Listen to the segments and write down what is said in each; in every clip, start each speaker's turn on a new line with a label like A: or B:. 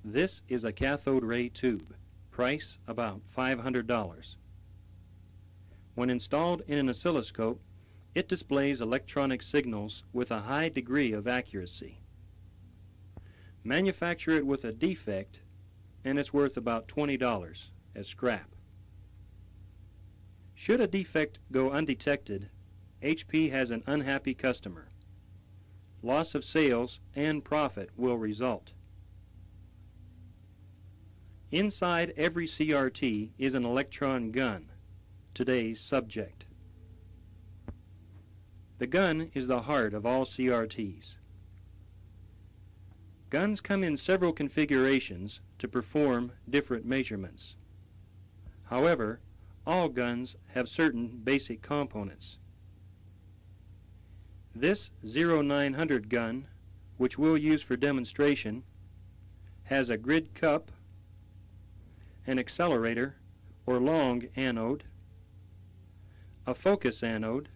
A: This is a cathode ray tube. Price about $500. When installed in an oscilloscope, it displays electronic signals with a high degree of accuracy. Manufacture it with a defect, and it's worth about $20 as scrap. Should a defect go undetected, HP has an unhappy customer. Loss of sales and profit will result. Inside every CRT is an electron gun, today's subject. The gun is the heart of all CRTs. Guns come in several configurations to perform different measurements. However, all guns have certain basic components. This 0900 gun, which we'll use for demonstration, has a grid cup, an accelerator or long anode, a focus anode,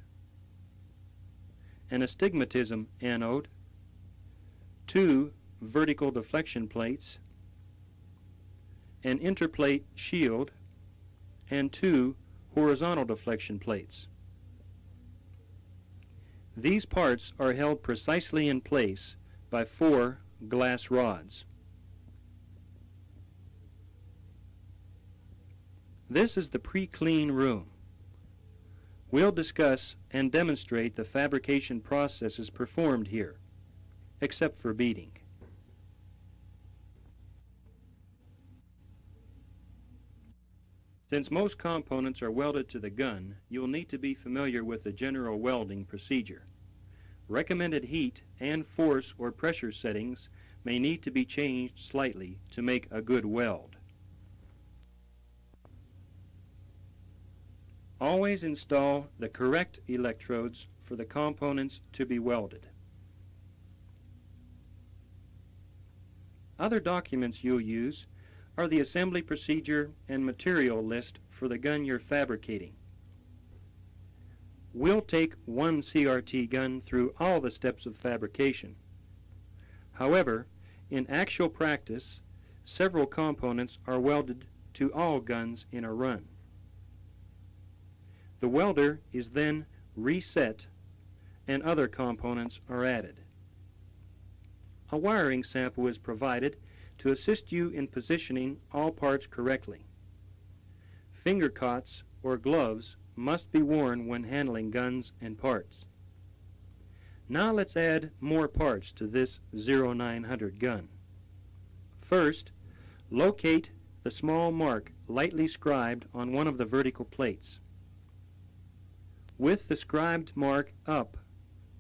A: an astigmatism anode, 2 vertical deflection plates, an interplate shield, and 2 horizontal deflection plates. These parts are held precisely in place by 4 glass rods. This is the pre-clean room. We'll discuss and demonstrate the fabrication processes performed here, except for beading. Since most components are welded to the gun, you'll need to be familiar with the general welding procedure. Recommended heat and force or pressure settings may need to be changed slightly to make a good weld. Always install the correct electrodes for the components to be welded. Other documents you'll use are the assembly procedure and material list for the gun you're fabricating. We'll take one CRT gun through all the steps of fabrication. However, in actual practice, several components are welded to all guns in a run. The welder is then reset and other components are added. A wiring sample is provided to assist you in positioning all parts correctly. Finger cots or gloves must be worn when handling guns and parts. Now let's add more parts to this 0900 gun. First, locate the small mark lightly scribed on one of the vertical plates. With the scribed mark up,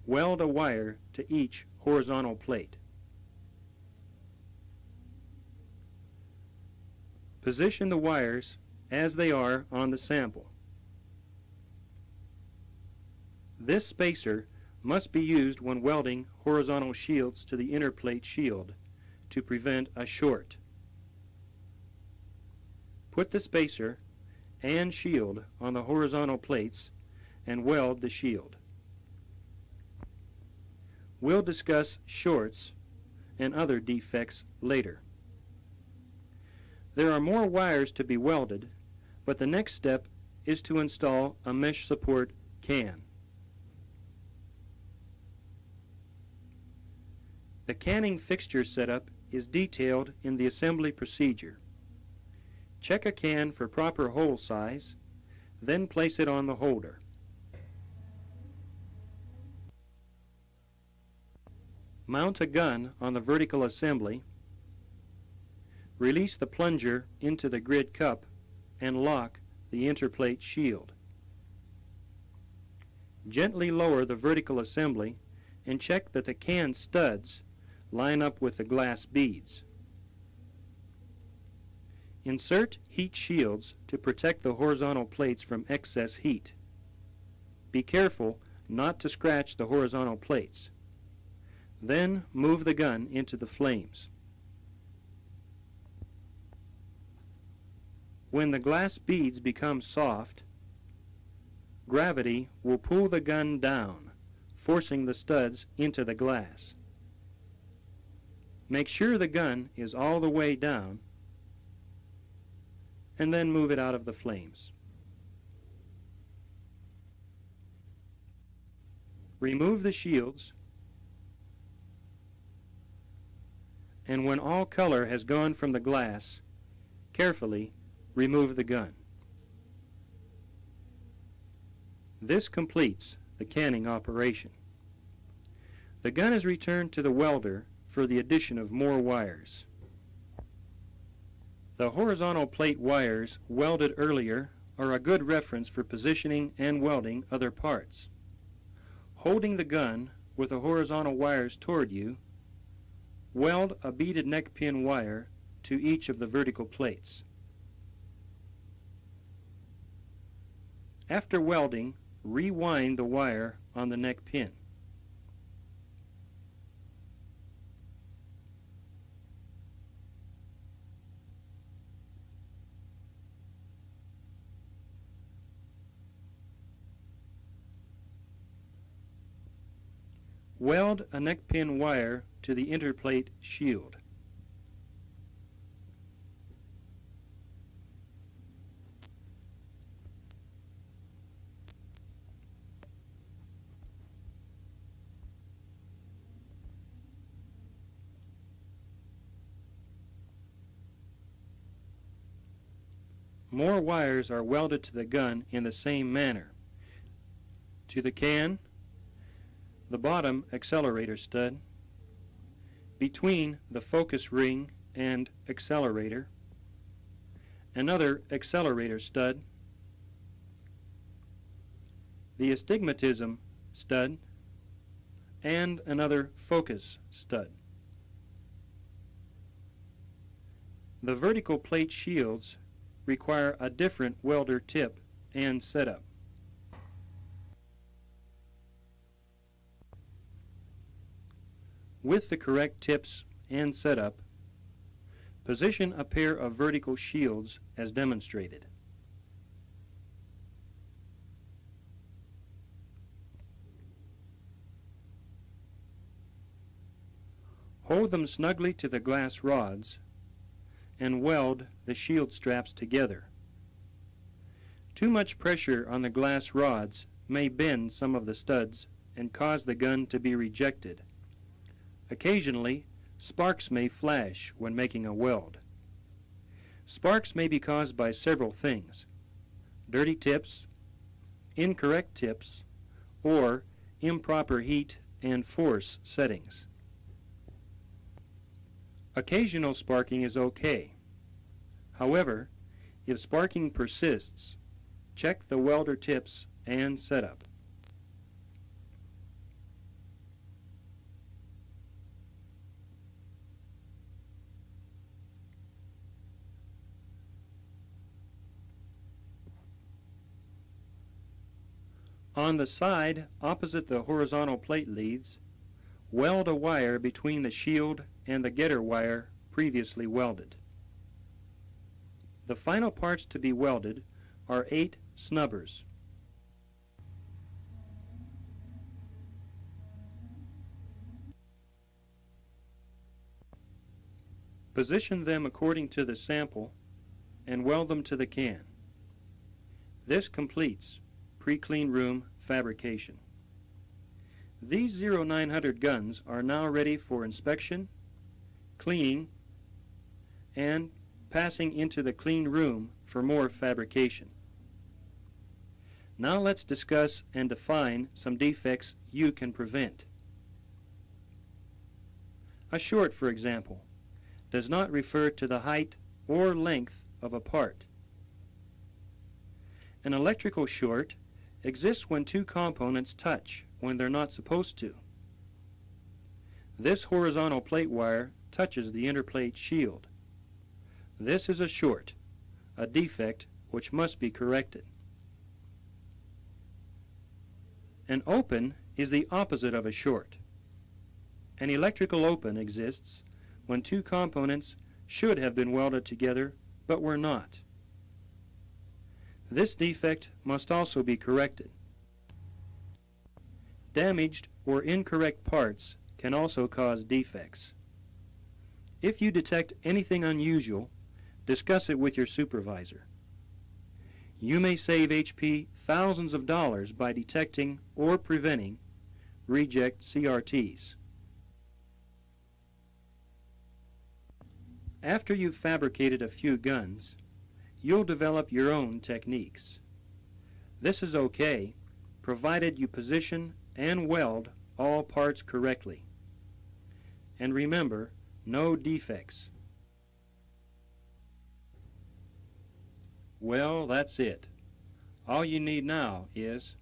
A: weld a wire to each horizontal plate. Position the wires as they are on the sample. This spacer must be used when welding horizontal shields to the inner plate shield to prevent a short. Put the spacer and shield on the horizontal plates and weld the shield. We'll discuss shorts and other defects later. There are more wires to be welded, but the next step is to install a mesh support can. The canning fixture setup is detailed in the assembly procedure. Check a can for proper hole size, then place it on the holder. Mount a gun on the vertical assembly, release the plunger into the grid cup, and lock the interplate shield. Gently lower the vertical assembly and check that the can studs line up with the glass beads. Insert heat shields to protect the horizontal plates from excess heat. Be careful not to scratch the horizontal plates. Then move the gun into the flames. When the glass beads become soft, gravity will pull the gun down, forcing the studs into the glass. Make sure the gun is all the way down, and then move it out of the flames. Remove the shields, and when all color has gone from the glass, carefully remove the gun. This completes the canning operation. The gun is returned to the welder for the addition of more wires. The horizontal plate wires welded earlier are a good reference for positioning and welding other parts. Holding the gun with the horizontal wires toward you, weld a beaded neck pin wire to each of the vertical plates. After welding, rewind the wire on the neck pin. Weld a neck pin wire to the interplate shield. More wires are welded to the gun in the same manner. To the can, the bottom accelerator stud, between the focus ring and accelerator, another accelerator stud, the astigmatism stud, and another focus stud. The vertical plate shields require a different welder tip and setup. With the correct tips and setup, position a pair of vertical shields as demonstrated. Hold them snugly to the glass rods and weld the shield straps together. Too much pressure on the glass rods may bend some of the studs and cause the gun to be rejected. Occasionally, sparks may flash when making a weld. Sparks may be caused by several things: dirty tips, incorrect tips, or improper heat and force settings. Occasional sparking is okay. However, if sparking persists, check the welder tips and setup. On the side opposite the horizontal plate leads, weld a wire between the shield and the getter wire previously welded. The final parts to be welded are 8 snubbers. Position them according to the sample and weld them to the can. This completes pre-clean room fabrication. These 0900 guns are now ready for inspection, cleaning, and passing into the clean room for more fabrication. Now let's discuss and define some defects you can prevent. A short, for example, does not refer to the height or length of a part. An electrical short exists when two components touch when they're not supposed to. This horizontal plate wire touches the interplate shield. This is a short. a defect which must be corrected. An open is the opposite of a short. An electrical open exists when two components should have been welded together but were not. This defect must also be corrected. Damaged or incorrect parts can also cause defects. If you detect anything unusual, discuss it with your supervisor. You may save HP thousands of dollars by detecting or preventing reject CRTs. After you've fabricated a few guns, you'll develop your own techniques. This is okay, provided you position and weld all parts correctly. And remember, no defects. Well, that's it. All you need now is